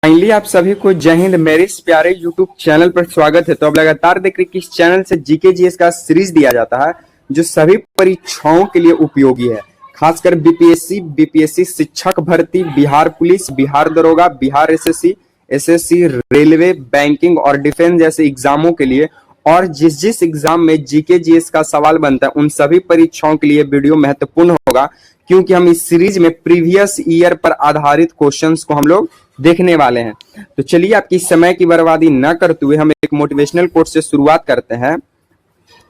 Finally आप सभी को जय हिंद। मेरे इस प्यारे यूट्यूब चैनल पर स्वागत है। तो अब लगातार देख रहे कि इस चैनल से जीके जीएस का सीरीज दिया जाता है जो सभी परीक्षाओं के लिए उपयोगी है, खासकर बीपीएससी शिक्षक भर्ती, बिहार पुलिस, बिहार दरोगा, बिहार एसएससी, रेलवे, बैंकिंग और डिफेंस जैसे एग्जामों के लिए। और जिस जिस एग्जाम में जीके जीएस का सवाल बनता है उन सभी परीक्षाओं के लिए वीडियो महत्वपूर्ण होगा, क्योंकि हम इस सीरीज में प्रीवियस ईयर पर आधारित क्वेश्चंस को हम लोग देखने वाले हैं। तो चलिए आपकी समय की बर्बादी न करते हुए हम एक मोटिवेशनल कोट से शुरुआत करते हैं।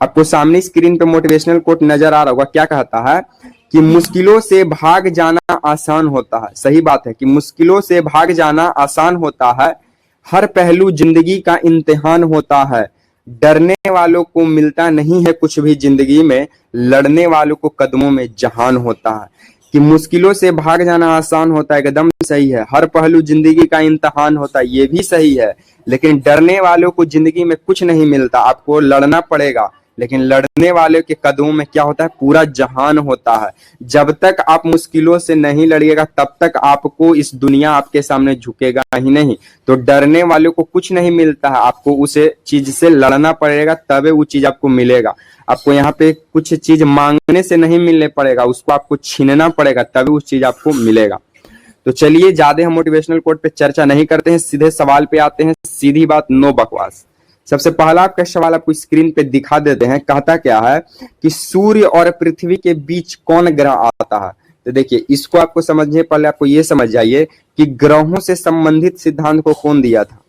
आपको सामने स्क्रीन पे मोटिवेशनल कोट नजर आ रहा होगा। क्या कहता है कि मुश्किलों से भाग जाना आसान होता है। सही बात है कि मुश्किलों से भाग जाना आसान होता है। हर पहलू जिंदगी का इम्तिहान होता है। डरने वालों को मिलता नहीं है कुछ भी जिंदगी में, लड़ने वालों को कदमों में जहान होता है। कि मुश्किलों से भाग जाना आसान होता है, एकदम सही है। हर पहलू जिंदगी का इम्तिहान होता है, ये भी सही है। लेकिन डरने वालों को जिंदगी में कुछ नहीं मिलता, आपको लड़ना पड़ेगा। लेकिन लड़ने वाले के कदमों में क्या होता है? पूरा जहान होता है। जब तक आप मुश्किलों से नहीं लड़िएगा तब तक आपको इस दुनिया आपके सामने झुकेगा ही नहीं। तो डरने वालों को कुछ नहीं मिलता है, आपको उसे चीज से लड़ना पड़ेगा तभी वो चीज आपको मिलेगा। आपको यहाँ पे कुछ चीज मांगने से नहीं मिलने पड़ेगा, उसको आपको छीनना पड़ेगा तभी उस चीज आपको मिलेगा। तो चलिए ज्यादा हम मोटिवेशनल कोट पे चर्चा नहीं करते हैं, सीधे सवाल पे आते हैं। सीधी बात, नो बकवास। सबसे पहला आपका सवाल आपको स्क्रीन पे दिखा देते हैं। कहता क्या है कि सूर्य और पृथ्वी के बीच कौन ग्रह आता है? तो देखिए, इसको आपको समझने पहले आपको ये समझ जाइए कि ग्रहों से संबंधित सिद्धांत को कौन दिया था।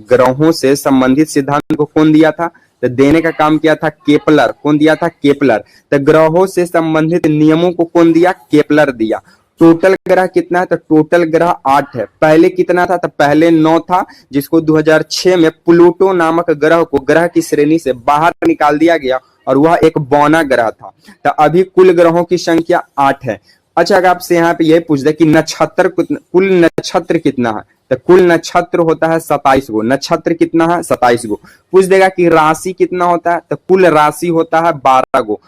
ग्रहों से संबंधित सिद्धांत को कौन दिया था? तो देने का काम किया था केपलर। कौन दिया था? केपलर। तो ग्रहों से संबंधित नियमों को कौन दिया? केपलर दिया। टोटल ग्रह कितना है? तो टोटल ग्रह 8 है। पहले कितना था? तो पहले 9 था, जिसको 2006 में प्लूटो नामक ग्रह को ग्रह की श्रेणी से बाहर निकाल दिया गया और वह एक बौना ग्रह था। तो अभी कुल ग्रहों की संख्या 8 है। अच्छा, अगर आपसे यहाँ पे यह पूछ दे कि कुल नक्षत्र कितना है, तो कुल नक्षत्र होता है 27 गो। नक्षत्र कितना है? 27 गो। पूछ देगा कि राशि कितना होता है, तो कुल राशि होता है 12 गो।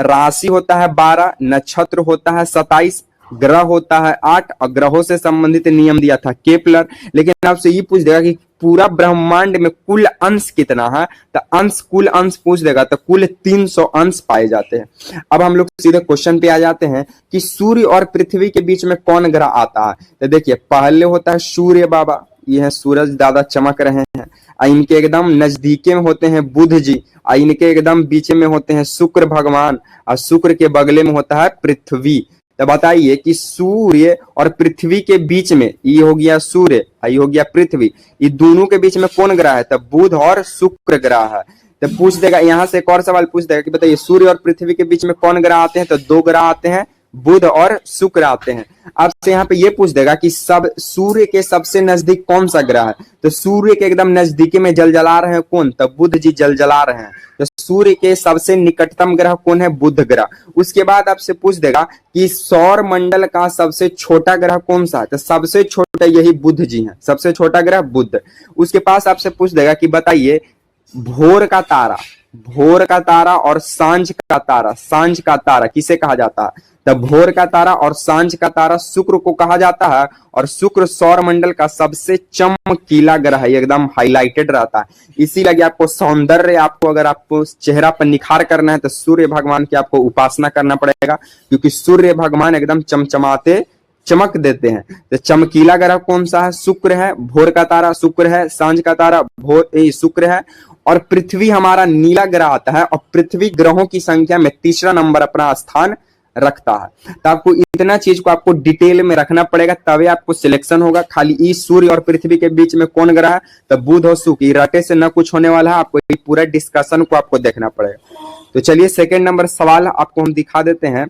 राशि होता है 12, नक्षत्र होता है 27, ग्रह होता है 8 और ग्रहों से संबंधित नियम दिया था केपलर। लेकिन आपसे ये पूछ देगा कि पूरा ब्रह्मांड में कुल अंश कितना है, तो कुल अंश पूछ देगा तो कुल 300 अंश पाए जाते हैं। अब हम लोग सीधे क्वेश्चन पे आ जाते हैं कि सूर्य और पृथ्वी के बीच में कौन ग्रह आता है। तो देखिए, पहले होता है सूर्य बाबा, ये है सूरज दादा चमक रहे हैं। इनके एकदम नजदीके में होते हैं बुध जी, इनके एकदम बीच में होते हैं शुक्र भगवान, और शुक्र के बगले में होता है पृथ्वी। तो बताइए कि सूर्य और पृथ्वी के बीच में, ये हो गया सूर्य, ये हो गया पृथ्वी, ये दोनों के बीच में कौन ग्रह है? तो बुध और शुक्र ग्रह है। तो पूछ देगा, यहां से एक और सवाल पूछ देगा कि बताइए सूर्य और पृथ्वी के बीच में कौन ग्रह आते हैं? तो 2 ग्रह आते हैं, बुध और शुक्र आते हैं। आपसे यहाँ पे ये पूछ देगा कि सूर्य के सबसे नजदीक कौन सा ग्रह है? तो सूर्य के एकदम नजदीकी में जलजला रहे हैं कौन? तो बुध जी जलजला रहे हैं। तो सूर्य के सबसे निकटतम ग्रह कौन है? बुध ग्रह। उसके बाद आपसे पूछ देगा कि सौर मंडल का सबसे छोटा ग्रह कौन सा है? तो सबसे छोटा यही बुध जी है, सबसे छोटा ग्रह बुध। उसके पास आपसे पूछ देगा कि बताइए भोर का तारा और सांझ का तारा किसे कहा जाता है? तो भोर का तारा और सांझ का तारा शुक्र को कहा जाता है। और शुक्र सौर मंडल का सबसे चमकीला ग्रह है, एकदम हाईलाइटेड रहता है। इसीलिए आपको सौंदर्य, आपको अगर आपको चेहरा पर निखार करना है तो सूर्य भगवान की आपको उपासना करना पड़ेगा, क्योंकि सूर्य भगवान एकदम चमचमाते चमक देते हैं। तो चमकीला ग्रह कौन सा है? शुक्र है। भोर का तारा शुक्र है, सांझ का तारा शुक्र है, और पृथ्वी हमारा नीला ग्रह आता है। और पृथ्वी ग्रहों की संख्या में तीसरा नंबर अपना स्थान रखता है। तो आपको इतना चीज को आपको डिटेल में रखना पड़ेगा, तभी आपको सिलेक्शन होगा। खाली इस सूर्य और पृथ्वी के बीच में कौन ग्रह है? तो बुध और शुक्र। रटे से न कुछ होने वाला है, आपको पूरा डिस्कशन को आपको देखना पड़ेगा। तो चलिए सेकंड नंबर सवाल आपको हम दिखा देते हैं।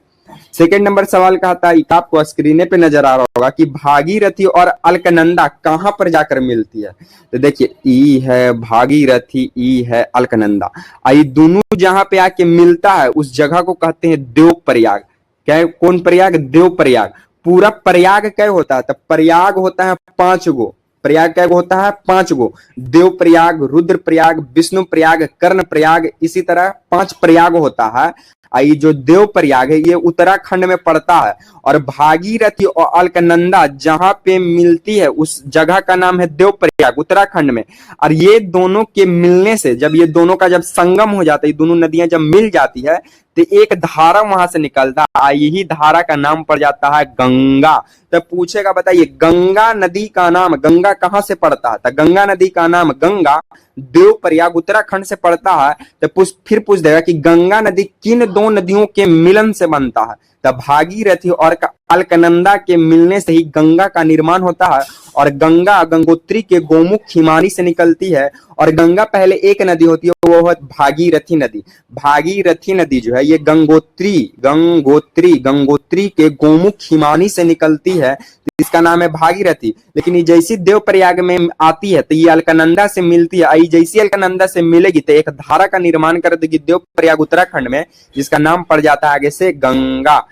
सेकंड नंबर सवाल कहता है, आपको स्क्रीन पे नजर आ रहा होगा कि भागीरथी और अलकनंदा कहां पर जाकर मिलती है। तो देखिए, ई है भागीरथी, ई है अलकनंदा, ये दोनों जहां पे आके मिलता है उस जगह को कहते हैं देव प्रयाग। क्या? कौन प्रयाग? देव प्रयाग। पूरा प्रयाग क्या होता है? तो प्रयाग होता है 5 गो। प्रयाग क्या होता है? 5 गो। देव प्रयाग, रुद्र प्रयाग, विष्णु प्रयाग, कर्ण प्रयाग, इसी तरह 5 प्रयाग होता है। आई जो देव प्रयाग है ये उत्तराखंड में पड़ता है, और भागीरथी और अलकनंदा जहां पे मिलती है उस जगह का नाम है देव प्रयाग उत्तराखंड में। और ये दोनों के मिलने से जब ये दोनों का जब संगम हो जाता है, ये दोनों नदियां जब मिल जाती है तो एक धारा वहां से निकलता है, यही धारा का नाम पड़ जाता है गंगा। तो पूछेगा बताइए गंगा नदी का नाम, गंगा कहां से पड़ता है? तो गंगा नदी का नाम गंगा देव प्रयाग उत्तराखंड से पड़ता है। तो फिर पूछ देगा कि गंगा नदी किन दो नदियों के मिलन से बनता है? तो भागीरथी और अलकनंदा के मिलने से ही गंगा का निर्माण होता है, और गंगा गंगोत्री के गोमुख हिमानी से निकलती है। और गंगा पहले एक नदी होती है, वो है भागीरथी नदी। भागीरथी नदी जो है ये गंगोत्री के गोमुख हिमानी से निकलती है, इसका नाम है भागीरथी। लेकिन ये जैसी देव प्रयाग में आती है तो ये अलकनंदा से मिलती है, आई जैसी अलकनंदा से मिलेगी तो एक धारा का निर्माण कर देगी देव प्रयाग उत्तराखंड में, जिसका नाम पड़ जाता है आगे से गंगा।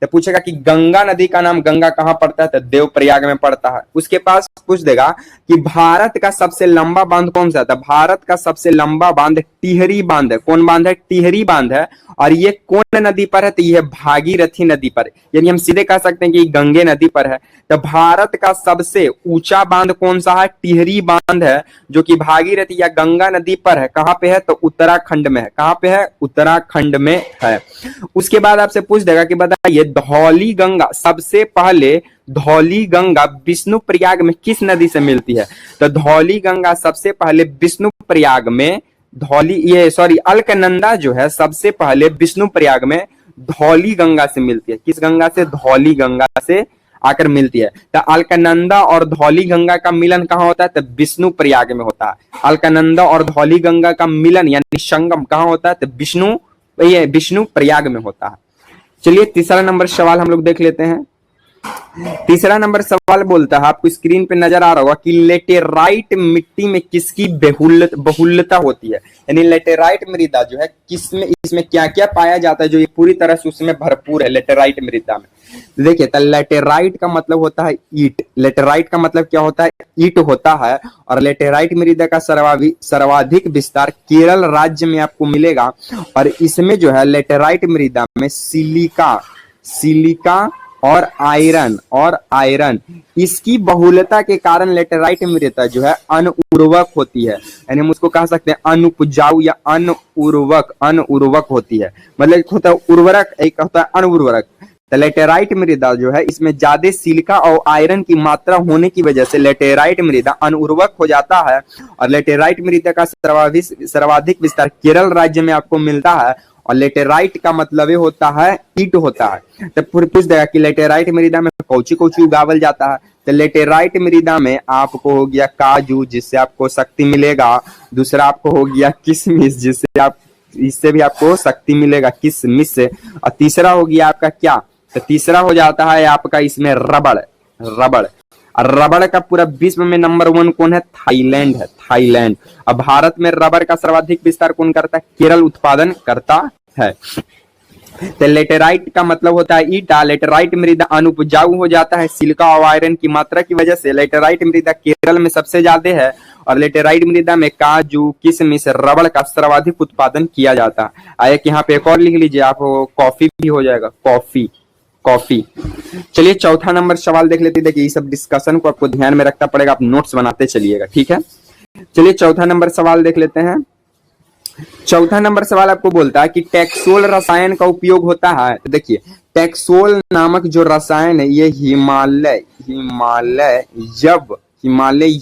तो पूछेगा कि गंगा नदी का नाम गंगा कहां पड़ता है? तो देव प्रयाग में पड़ता है। उसके पास पूछ देगा कि भारत का सबसे लंबा बांध कौन सा था? भारत का सबसे लंबा बांध टिहरी बांध है। कौन बांध है? टिहरी बांध है। और ये कौन नदी पर है? तो ये भागीरथी नदी पर, यानी हम सीधे कह सकते हैं कि गंगे नदी पर है। तो भारत का सबसे ऊंचा बांध कौन सा है? टिहरी बांध है, जो कि भागीरथी या गंगा नदी पर है। कहां पे है? तो उत्तराखंड में है। कहां पे है? उत्तराखंड में है। उसके बाद आपसे पूछ देगा कि बताइए धौली गंगा, सबसे पहले धौली गंगा विष्णु प्रयाग में किस नदी से मिलती है? तो धौली गंगा सबसे पहले विष्णु प्रयाग में अलकनंदा जो है सबसे पहले विष्णु प्रयाग में धौली गंगा से मिलती है। किस गंगा से? धौली गंगा से आकर मिलती है। तो अलकनंदा और धौली गंगा का मिलन कहां होता है? तो विष्णु प्रयाग में होता है। अलकनंदा और धौली गंगा का मिलन यानी संगम कहां होता है? तो विष्णु प्रयाग में होता है। चलिए तीसरा नंबर सवाल हम लोग देख लेते हैं। तीसरा नंबर सवाल बोलता है, आपको स्क्रीन पे नजर आ रहा होगा कि लेटेराइट मिट्टी में किसकी बहुलता होती है? यानी लेटेराइट मृदा जो है किसमें, इसमें क्या क्या पाया जाता है जो ये पूरी तरह से उसमें भरपूर है लेटेराइट मृदा में? देखिए तो लेटेराइट का मतलब होता है ईट। लेटेराइट का मतलब क्या होता है? ईट होता है। और लेटेराइट मृदा का सर्वाधिक विस्तार केरल राज्य में आपको मिलेगा। और इसमें जो है लेटेराइट मृदा में सिलिका और आयरन इसकी बहुलता के कारण लेटेराइट मृदा जो है अनउर्वरक होती है। यानी हम उसको कह सकते हैं अनुपजाऊ या अनउर्वरक होती है। मतलब एक होता है उर्वरक, एक होता है अनउर्वरक। तो लेटेराइट मृदा जो है इसमें ज्यादा सिलिका और आयरन की मात्रा होने की वजह से लेटेराइट मृदा अनउर्वरक हो जाता है। और लेटेराइट मृदा का सर्वाधिक विस्तार केरल राज्य में आपको मिलता है। और लेटेराइट का मतलब होता है ईट होता है। तो फिर पूछ देगा कि लेटेराइट मृदा में कौची उगावल जाता है? तो लेटेराइट मृदा में आपको हो गया काजू, जिससे आपको शक्ति मिलेगा। दूसरा आपको हो गया किशमिश, इससे भी आपको शक्ति मिलेगा, किशमिश से। और तीसरा हो गया आपका क्या? तो तीसरा हो जाता है आपका इसमें रबड़। और रबड़ का पूरा विश्व में नंबर 1 कौन है? थाईलैंड है, थाईलैंड। और भारत में रबड़ का सर्वाधिक विस्तार कौन करता है? केरल उत्पादन करता है। तो लेटेराइट का मतलब होता है ईटा। लेटेराइट मृदा अनुपजाऊ हो जाता है सिलिका और आयरन की मात्रा की वजह से। लेटेराइट मृदा केरल में सबसे ज्यादा है। और लेटेराइट मृदा में काजू, किशमिश, रबड़ का सर्वाधिक उत्पादन किया जाता है। आइए यहाँ पे एक और लिख लीजिए, आपको कॉफी भी हो जाएगा, कॉफी। चलिए चौथा नंबर सवाल देख लेते हैं। देखिए ये सब डिस्कशन को आपको ध्यान में रखना पड़ेगा, आप नोट्स बनाते चलिएगा, ठीक है। चलिए चौथा नंबर सवाल देख लेते हैं। चौथा नंबर सवाल आपको बोलता है कि टैक्सोल रसायन का उपयोग होता है। तो देखिए टैक्सोल नामक जो रसायन है ये हिमालय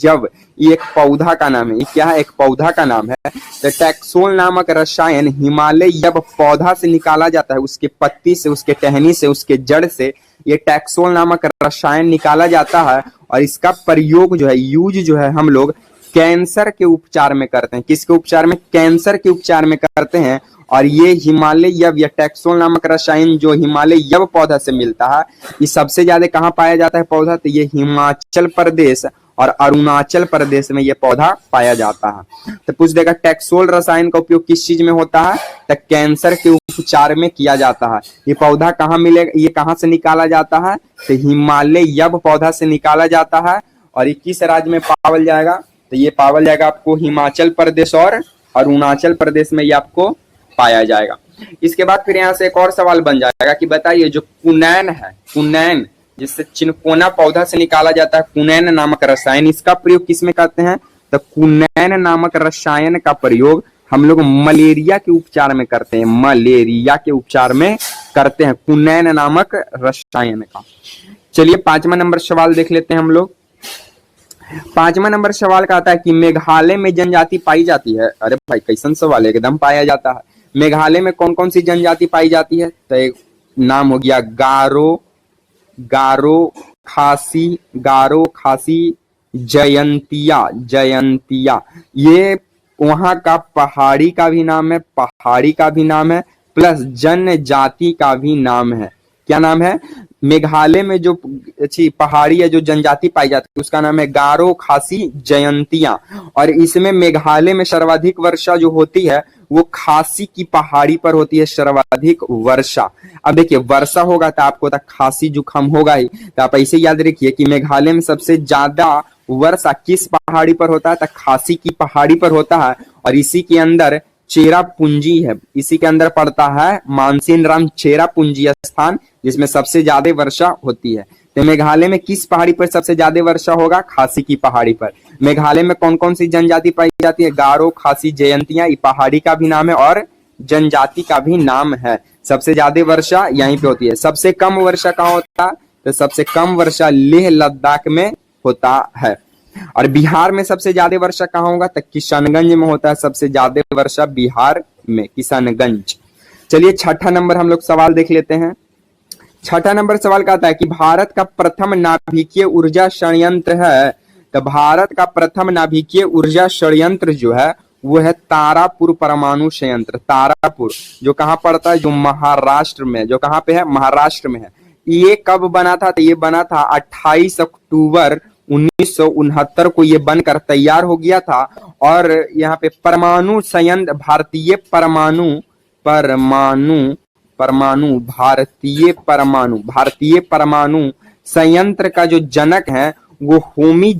यव ये एक पौधा का नाम है। ये क्या है? एक पौधा का नाम है। तो टैक्सोल नामक रसायन हिमालय यव पौधा से निकाला जाता है, उसके पत्ती से, उसके टहनी से, उसके जड़ से ये टैक्सोल नामक रसायन निकाला जाता है। और इसका प्रयोग जो है, यूज जो है हम लोग कैंसर के उपचार में करते हैं। किसके उपचार में? कैंसर के उपचार में करते हैं। और ये हिमालय यव या टैक्सोल नामक रसायन जो हिमालय यव पौधा से मिलता है, ये सबसे ज्यादा कहाँ पाया जाता है पौधा? तो ये हिमाचल प्रदेश और अरुणाचल प्रदेश में ये पौधा पाया जाता है। तो पूछ देगा टैक्सोल रसायन का उपयोग किस चीज में होता है? तो कैंसर के उपचार में किया जाता है। ये पौधा कहाँ मिलेगा? ये कहाँ से निकाला जाता है? तो हिमालय यव पौधा से निकाला जाता है। और ये किस राज्य में पावल जाएगा? तो ये पावल जाएगा आपको हिमाचल प्रदेश और अरुणाचल प्रदेश में ये आपको पाया जाएगा। इसके बाद फिर यहाँ से एक और सवाल बन जाएगा कि बताइए जो कुनैन है, कुनैन जिससे चिनकोना पौधा से निकाला जाता है, कुनैन नामक रसायन, इसका प्रयोग किसमें करते हैं? तो कुनैन नामक रसायन का प्रयोग हम लोग मलेरिया के उपचार में करते हैं, मलेरिया के उपचार में करते हैं कुनैन नामक रसायन का। चलिए 5वां नंबर सवाल देख लेते हैं हम लोग। 5वां नंबर सवाल का आता है कि मेघालय में जनजाति पाई जाती है। अरे भाई कैसन सवाल है, एकदम पाया जाता है। मेघालय में कौन कौन सी जनजाति पाई जाती है? तो एक नाम हो गया गारो, गारो खासी, जयंतिया, जयंतिया। ये वहां का पहाड़ी का भी नाम है, पहाड़ी का भी नाम है, प्लस जनजाति का भी नाम है। क्या नाम है? मेघालय में जो पहाड़ी है, जो जनजाति पाई जाती है, उसका नाम है गारो, खासी, जयंतिया। और इसमें मेघालय में सर्वाधिक वर्षा जो होती है वो खासी की पहाड़ी पर होती है, सर्वाधिक वर्षा। अब देखिए वर्षा होगा तो आपको तो खांसी जुकाम होगा ही, तो आप ऐसे याद रखिए कि मेघालय में सबसे ज्यादा वर्षा किस पहाड़ी पर होता है? तो खासी की पहाड़ी पर होता है। और इसी के अंदर चेरापूंजी है, इसी के अंदर पड़ता है मानसीन राम चेरापूंजी स्थान, जिसमें सबसे ज्यादा वर्षा होती है। तो मेघालय में किस पहाड़ी पर सबसे ज्यादा वर्षा होगा? खासी की पहाड़ी पर। मेघालय में कौन कौन सी जनजाति पाई जाती है? गारो, खासी, जयंतिया। ये पहाड़ी का भी नाम है और जनजाति का भी नाम है। सबसे ज्यादा वर्षा यहीं पे होती है। सबसे कम वर्षा कहाँ होता है? तो सबसे कम वर्षा लेह लद्दाख में होता है। और बिहार में सबसे ज्यादा वर्षा कहाँ होगा? तो किशनगंज में होता है सबसे ज्यादा वर्षा, बिहार में किशनगंज। चलिए 6ठा नंबर हम लोग सवाल देख लेते हैं। 6ठा नंबर सवाल का आता है कि भारत का प्रथम नाभिकीय ऊर्जा संयंत्र है। तो भारत का प्रथम नाभिकीय ऊर्जा संयंत्र जो है वो है तारापुर परमाणु संयंत्र। तारापुर जो कहाँ पड़ता है? जो महाराष्ट्र में, जो कहाँ पे है? महाराष्ट्र में है। ये कब बना था? तो ये बना था 28 अक्टूबर 1969 को ये बनकर तैयार हो गया था। और यहाँ पे परमाणु संयंत्र, भारतीय परमाणु संयंत्र का जो जनक है वो होमी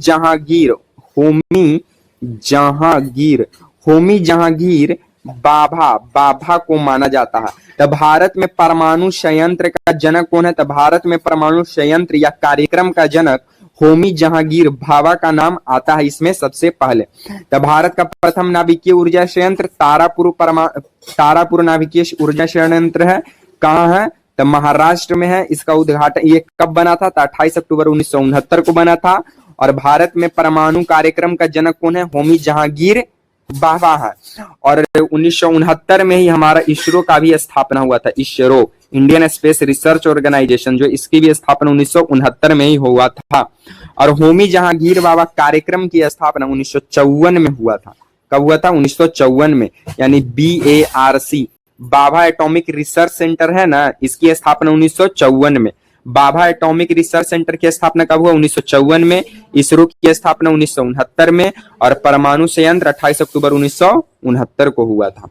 जहांगीर बाभा को माना जाता है। तो भारत में परमाणु संयंत्र का जनक कौन है? तो भारत में परमाणु संयंत्र या कार्यक्रम का जनक होमी जहांगीर भाभा का नाम आता है इसमें सबसे पहले। तो भारत का प्रथम नाभिकीय ऊर्जा संयंत्र तारापुर नाभिकीय ऊर्जा संयंत्र है। कहाँ है? तो महाराष्ट्र में है। इसका उद्घाटन ये कब बना था? तो 28 अक्टूबर 1969 को बना था। और भारत में परमाणु कार्यक्रम का जनक कौन है? होमी जहांगीर बाबा है। और 1969 में ही हमारा इसरो का भी स्थापना हुआ था। ISRO, Indian space research organisation, जो इसकी भी स्थापना 1969 में ही हुआ था। और होमी जहांगीर बाबा कार्यक्रम की स्थापना 1954 में हुआ था। कब हुआ था? 1954 में। यानी BARC, Babha atomic research centre है ना, इसकी स्थापना 1954 में। बाभा एटॉमिक रिसर्च सेंटर की स्थापना कब हुआ? 1954 में। इसरो की स्थापना 1969 में। और परमाणु संयंत्र 28 अक्टूबर 1969 को हुआ था।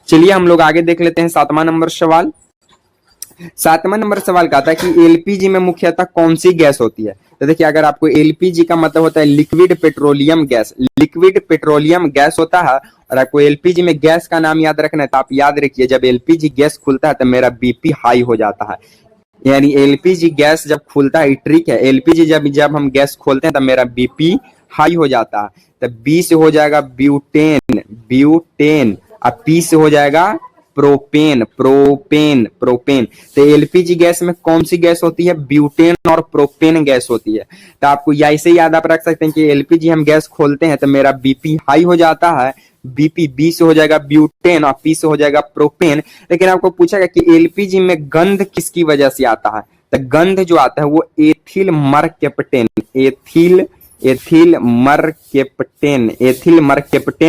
चलिए हम लोग आगे देख लेते हैं 7वां नंबर सवाल। 7वां नंबर सवाल का था कि एलपीजी में मुख्यतः कौन सी गैस होती है? तो देखिए अगर आपको एलपीजी का मतलब होता है liquid petroleum gas, liquid petroleum gas होता है। और आपको एलपीजी में गैस का नाम याद रखना है तो आप याद रखिए जब एलपीजी गैस खुलता है तो मेरा बीपी हाई हो जाता है। यानी एलपीजी गैस जब खुलता है, ट्रिक है, एलपीजी जब हम गैस खोलते हैं तब मेरा बीपी हाई हो जाता है। तो बी से हो जाएगा ब्यूटेन, अब पी से हो जाएगा प्रोपेन। तो एलपीजी गैस में कौन सी गैस होती है? ब्यूटेन और प्रोपेन गैस होती है। तो आपको ऐसे याद आप रख सकते हैं कि एलपीजी हम गैस खोलते हैं तो मेरा बीपी हाई हो जाता है। बीपी बी से हो जाएगा ब्यूटेन और पी से हो जाएगा प्रोपेन। लेकिन आपको पूछा गया कि एलपीजी में गंध किसकी वजह से आता है? तो गंध जो आता है वो एथिल मरकेप्टेन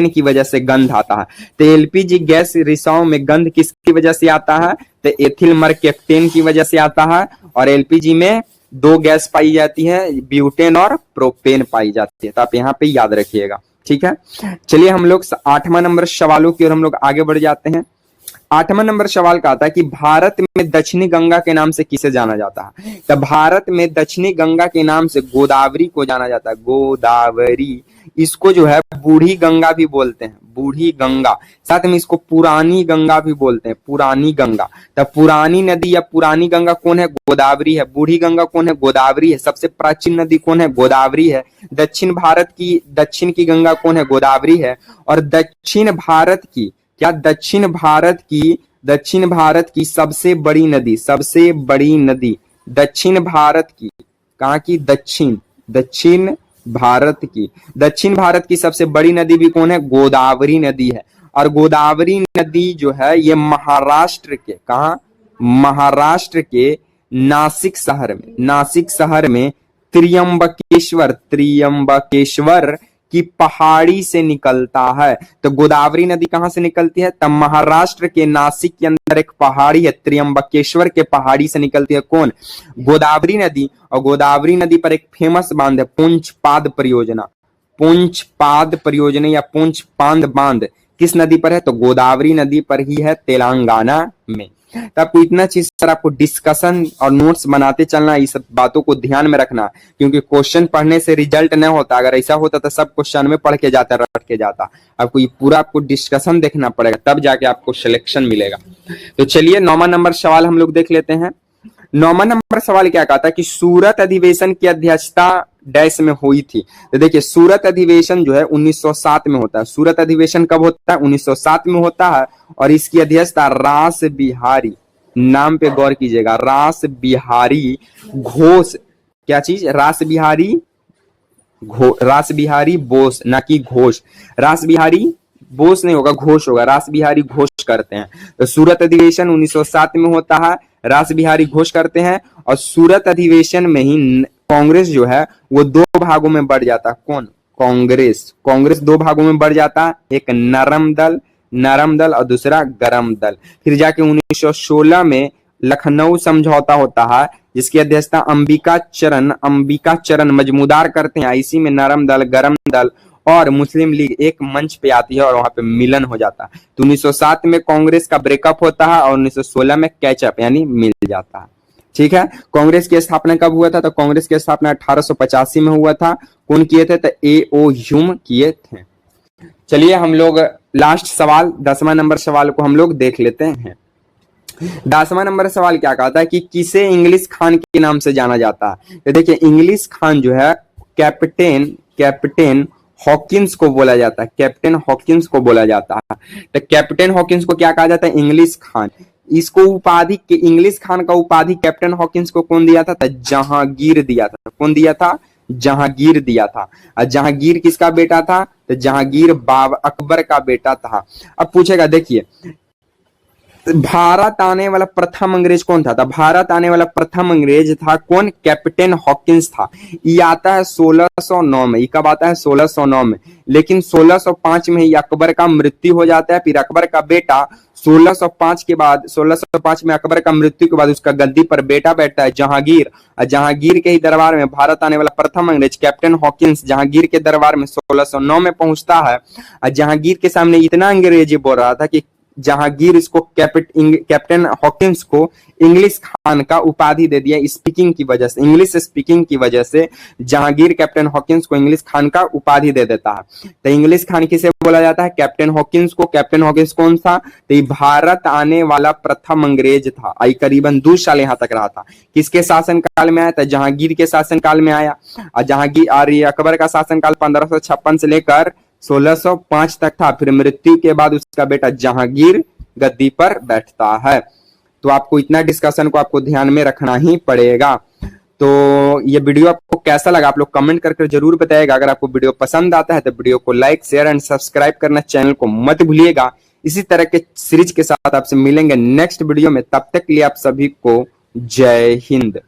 की वजह से गंध आता है। तो एलपीजी गैस रिसाव में गंध किसकी वजह से आता है? तो एथिल मरकेप्टेन की वजह से आता है। और एलपीजी में दो गैस पाई जाती है, ब्यूटेन और प्रोपेन पाई जाती है। तो आप यहाँ पे याद रखिएगा, ठीक है। चलिए हम लोग 8वां नंबर सवालों की ओर हम लोग आगे बढ़ जाते हैं। 8वां नंबर सवाल का आता है कि भारत में दक्षिणी गंगा के नाम से किसे जाना जाता है? तो भारत में दक्षिणी गंगा के नाम से गोदावरी को जाना जाता है। गोदावरी, इसको जो है बूढ़ी गंगा भी बोलते हैं, बूढ़ी गंगा, साथ में इसको पुरानी गंगा भी बोलते हैं, पुरानी गंगा। तब पुरानी नदी या पुरानी गंगा कौन है? गोदावरी है। बूढ़ी गंगा कौन है? गोदावरी है। सबसे प्राचीन नदी कौन है? गोदावरी है। दक्षिण की गंगा कौन है? गोदावरी है। और दक्षिण भारत की क्या? दक्षिण भारत की सबसे बड़ी नदी दक्षिण भारत की, कहाँ की? दक्षिण भारत की सबसे बड़ी नदी भी कौन है? गोदावरी नदी है। और गोदावरी नदी जो है ये महाराष्ट्र के, कहाँ? महाराष्ट्र के नासिक शहर में त्र्यंबकेश्वर की पहाड़ी से निकलता है। तो गोदावरी नदी कहां से निकलती है? तब महाराष्ट्र के नासिक के अंदर एक पहाड़ी है, त्र्यंबकेश्वर के पहाड़ी से निकलती है। कौन? गोदावरी नदी। और गोदावरी नदी पर एक फेमस बांध है, पुंचपाद परियोजना या पुंचपाद बांध किस नदी पर है? तो गोदावरी नदी पर ही है, तेलंगाना में। तो आपको इतना चीज सर, आपको डिस्कशन और नोट्स बनाते चलना, ये सब बातों को ध्यान में रखना, क्योंकि क्वेश्चन पढ़ने से रिजल्ट नहीं होता। अगर ऐसा होता तो सब क्वेश्चन में पढ़ के जाता, रट के जाता। आपको ये पूरा आपको डिस्कशन देखना पड़ेगा, तब जाके आपको सिलेक्शन मिलेगा। तो चलिए 9वां नंबर सवाल हम लोग देख लेते हैं। 9वां नंबर सवाल क्या कहता कि सूरत अधिवेशन की अध्यक्षता डैश में हुई थी। तो देखिए सूरत अधिवेशन जो है 1907 में होता है। सूरत अधिवेशन कब होता है? 1907 में होता है। और इसकी अध्यक्षता रास बिहारी, नाम पे गौर कीजिएगा, रास बिहारी घोष, क्या चीज? रास बिहारी बोस, ना कि घोष। रास बिहारी बोस नहीं होगा, घोष होगा। रास बिहारी घोष करते हैं। तो सूरत अधिवेशन 1907 में होता है, रास बिहारी घोष करते हैं। और सूरत अधिवेशन में ही कांग्रेस जो है वो दो भागों में बढ़ जाता है। कौन? कांग्रेस दो भागों में बढ़ जाता है, एक नरम दल और दूसरा गरम दल। फिर जाके 1916 में लखनऊ समझौता होता है, जिसकी अध्यक्षता अंबिका चरण मजमूदार करते हैं। इसी में नरम दल, गरम दल और मुस्लिम लीग एक मंच पे आती है और वहां पे मिलन हो जाता है। तो 1907 में कांग्रेस का ब्रेकअप होता है और 1916 में कैचअप यानी मिल जाता है। ठीक है। कांग्रेस की स्थापना कब हुआ था? तो कांग्रेस की स्थापना 1885 में हुआ था। कौन किए थे? तो A.O. ह्यूम किए थे। चलिए हम लोग लास्ट सवाल 10वां नंबर सवाल को हम लोग देख लेते हैं। 10वां नंबर सवाल क्या कहता है कि किसे इंग्लिश खान के नाम से जाना जाता है? तो देखिए इंग्लिश खान जो है कैप्टन हॉकिंस को बोला जाता है, कैप्टन हॉकिंस को बोला जाता है। तो कैप्टन हॉकिंस को क्या कहा जाता है? इंग्लिश खान। इसको उपाधि के इंग्लिश खान का उपाधि कैप्टन हॉकिंस को कौन दिया था? तो जहांगीर दिया था। कौन दिया था? जहांगीर दिया था। और जहांगीर किसका बेटा था? तो जहांगीर अकबर का बेटा था। अब पूछेगा, देखिए भारत आने वाला प्रथम अंग्रेज कौन था? भारत आने वाला प्रथम अंग्रेज था कौन? कैप्टन हॉकिंस था। ये आता है 1609 में। ये कब आता है? 1609 में। लेकिन 1605 में ही अकबर का मृत्यु हो जाता है। फिर अकबर का बेटा 1605 में अकबर का मृत्यु के बाद उसका गद्दी पर बेटा बैठता है जहांगीर। और जहांगीर के ही दरबार में भारत आने वाला प्रथम अंग्रेज कैप्टन हॉकिंस जहांगीर के दरबार में 1609 में पहुंचता है। और जहांगीर के सामने इतना अंग्रेजी बोल रहा था कि जहांगीर इसको कैप्टन हॉकिंस को इंग्लिश खान का उपाधि दे दिया। स्पीकिंग की वजह से, इंग्लिश स्पीकिंग की वजह से जहांगीर कैप्टन हॉकिंस को इंग्लिश खान का उपाधि दे देता है। तो इंग्लिश खान किसे बोला जाता है? कैप्टन हॉकिंस को। कैप्टन हॉकिंस कौन था? तो ये भारत आने वाला प्रथम अंग्रेज था। आई करीबन 2 साल यहां तक रहा था। किसके शासन काल में आया था? जहांगीर के शासन काल में आया। और जहांगीर और अकबर का शासन काल 1556 से लेकर 1605 तक था। फिर मृत्यु के बाद उसका बेटा जहांगीर गद्दी पर बैठता है। तो आपको इतना डिस्कशन को आपको ध्यान में रखना ही पड़ेगा। तो ये वीडियो आपको कैसा लगा आप लोग कमेंट करके जरूर बताइएगा। अगर आपको वीडियो पसंद आता है तो वीडियो को लाइक, शेयर एंड सब्सक्राइब करना चैनल को मत भूलिएगा। इसी तरह के सीरीज के साथ आपसे मिलेंगे नेक्स्ट वीडियो में। तब तक के लिए आप सभी को जय हिंद।